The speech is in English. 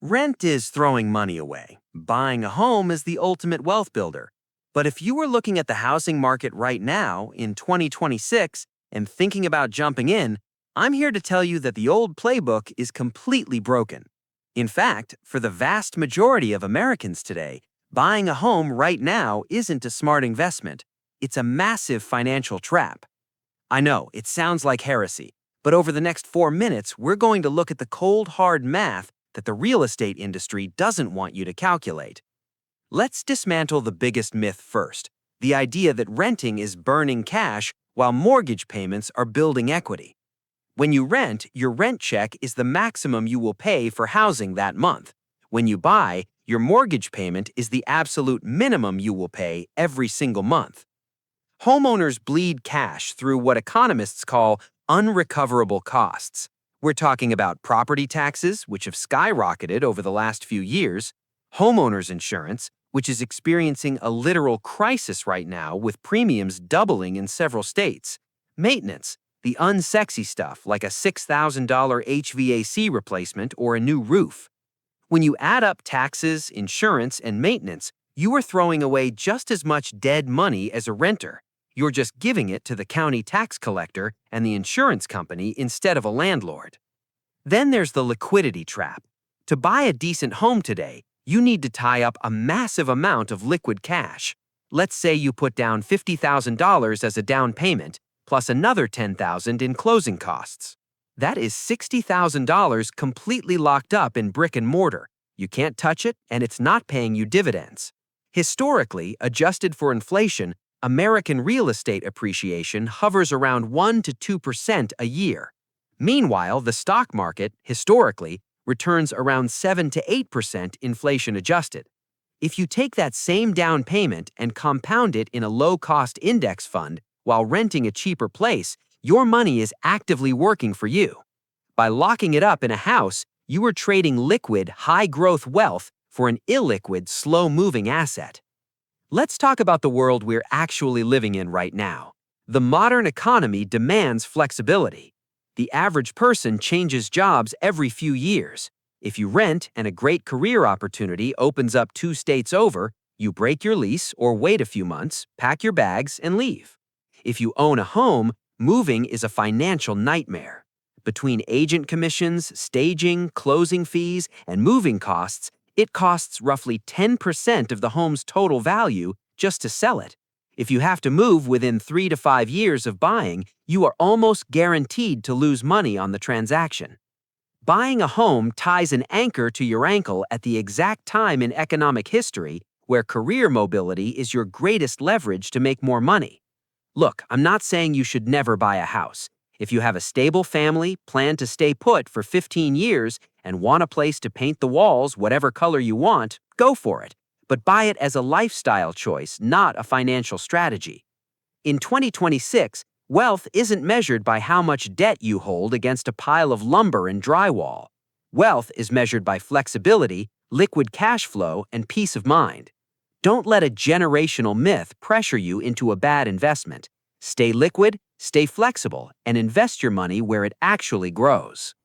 Rent is throwing money away. Buying a home is the ultimate wealth builder. But if you were looking at the housing market right now, in 2026, and thinking about jumping in, I'm here to tell you that the old playbook is completely broken. In fact, for the vast majority of Americans today, buying a home right now isn't a smart investment. It's a massive financial trap. I know, it sounds like heresy, but over the next 4 minutes, we're going to look at the cold, hard math that the real estate industry doesn't want you to calculate. Let's dismantle the biggest myth first, the idea that renting is burning cash while mortgage payments are building equity. When you rent, your rent check is the maximum you will pay for housing that month. When you buy, your mortgage payment is the absolute minimum you will pay every single month. Homeowners bleed cash through what economists call unrecoverable costs. We're talking about property taxes, which have skyrocketed over the last few years, homeowners insurance, which is experiencing a literal crisis right now with premiums doubling in several states, maintenance, the unsexy stuff like a $6,000 HVAC replacement or a new roof. When you add up taxes, insurance, and maintenance, you are throwing away just as much dead money as a renter. You're just giving it to the county tax collector and the insurance company instead of a landlord. Then there's the liquidity trap. To buy a decent home today, you need to tie up a massive amount of liquid cash. Let's say you put down $50,000 as a down payment, plus another $10,000 in closing costs. That is $60,000 completely locked up in brick and mortar. You can't touch it, and it's not paying you dividends. Historically, adjusted for inflation, American real estate appreciation hovers around 1 to 2% a year. Meanwhile, the stock market, historically, returns around 7 to 8% inflation adjusted. If you take that same down payment and compound it in a low-cost index fund while renting a cheaper place, your money is actively working for you. By locking it up in a house, you are trading liquid, high-growth wealth for an illiquid, slow-moving asset. Let's talk about the world we're actually living in right now. The modern economy demands flexibility. The average person changes jobs every few years. If you rent and a great career opportunity opens up 2 states over, you break your lease or wait a few months, pack your bags, and leave. If you own a home, moving is a financial nightmare. Between agent commissions, staging, closing fees, and moving costs, it costs roughly 10% of the home's total value just to sell it. If you have to move within 3 to 5 years of buying, you are almost guaranteed to lose money on the transaction. Buying a home ties an anchor to your ankle at the exact time in economic history where career mobility is your greatest leverage to make more money. Look, I'm not saying you should never buy a house. If you have a stable family, plan to stay put for 15 years, and want a place to paint the walls whatever color you want, go for it. But buy it as a lifestyle choice, not a financial strategy. In 2026, wealth isn't measured by how much debt you hold against a pile of lumber and drywall. Wealth is measured by flexibility, liquid cash flow, and peace of mind. Don't let a generational myth pressure you into a bad investment. Stay liquid, stay flexible, and invest your money where it actually grows.